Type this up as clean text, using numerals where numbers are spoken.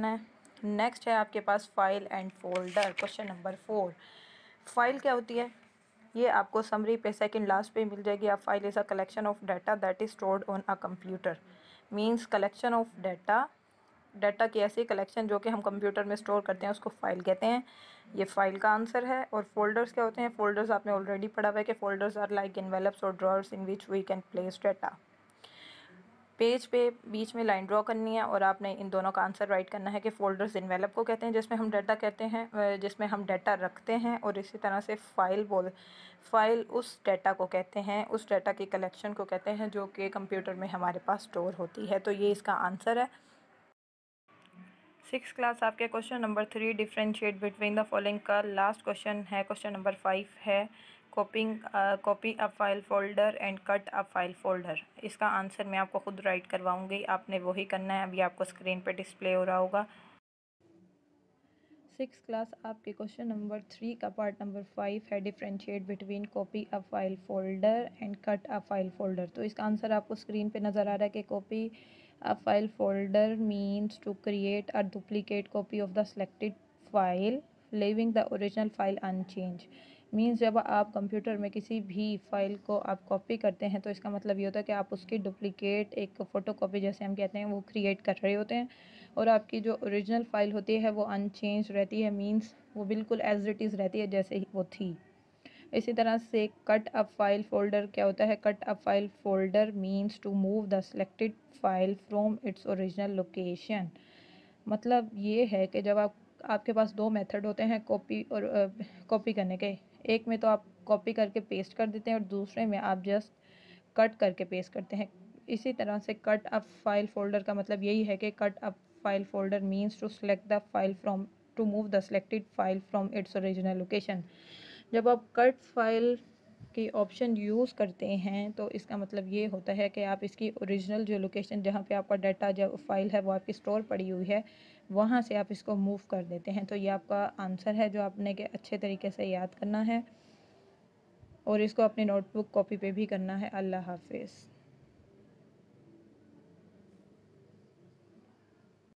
है। नेक्स्ट है आपके पास file and folder. Question number 4, file क्या होती है? ये आपको समरी पे सेकंड लास्ट पे मिल जाएगी। आप file is a collection of data that is stored on a computer. Means collection of data की ऐसी कलेक्शन जो कि हम कंप्यूटर में स्टोर करते हैं उसको फाइल कहते हैं। ये फाइल का आंसर है। और फोल्डर्स क्या होते हैं? फोल्डर्स आपने ऑलरेडी पढ़ा हुआ है कि फोल्डर्स आर लाइक एनवेलप्स और drawers in which we can place data. Page पे बीच में लाइन ड्रॉ करनी है और आपने इन दोनों का आंसर राइट करना है कि फोल्डर्स एनवेलप को कहते हैं जिसमें हम डाटा कहते हैं, जिसमें हम डाटा रखते हैं, और इसी तरह से फाइल उस डाटा को कहते हैं, उस डाटा की कलेक्शन को कहते हैं जो कि कंप्यूटर में हमारे पास स्टोर होती है। तो ये इसका आंसर है। 6th क्लास आपके question number 3, differentiate between the following का लास्ट क्वेश्चन है। क्वेश्चन नंबर 5 है copy a file folder and cut a file folder. इसका आंसर मैं आपको खुद राइट करवाऊंगी, आपने वही करना है। अभी आपको स्क्रीन पे डिस्प्ले हो रहा होगा। 6th क्लास आपके क्वेश्चन नंबर 3 का पार्ट नंबर 5 है differentiate between copy a file folder and cut a file folder. तो इसका आंसर आपको स्क्रीन पे नज़र आ रहा है कि copy a file folder means to create a duplicate copy of the selected file leaving the original file unchange. Means जब आप कंप्यूटर में किसी भी फाइल को आप कॉपी करते हैं तो इसका मतलब ये होता है कि आप उसकी डुप्लीकेट एक फ़ोटो कॉपी जैसे हम कहते हैं वो क्रिएट कर रहे होते हैं, और आपकी जो ओरिजिनल फ़ाइल होती है वो अनचेंज रहती है। मीन्स वो बिल्कुल एज इट इज़ रहती है जैसे ही वो थी। इसी तरह से कट अप फाइल फोल्डर क्या होता है? Cut up file folder means to move the selected file from its original location. मतलब ये है कि जब आपके पास दो मेथड होते हैं कॉपी और कॉपी करने के। एक में तो आप कॉपी करके पेस्ट कर देते हैं और दूसरे में आप जस्ट कट करके पेस्ट करते हैं। इसी तरह से कट अप फाइल फोल्डर का मतलब यही है कि cut up file folder means to select the file from to move the selected file from its original location. जब आप कट फाइल की ऑप्शन यूज़ करते हैं तो इसका मतलब ये होता है कि आप इसकी ओरिजिनल जो लोकेशन जहाँ पे आपका डाटा जो फाइल है वो आपकी स्टोर पड़ी हुई है वहाँ से आप इसको मूव कर देते हैं। तो ये आपका आंसर है जो आपने के अच्छे तरीके से याद करना है और इसको अपनी नोटबुक कॉपी पे भी करना है। अल्लाह हाफिज़।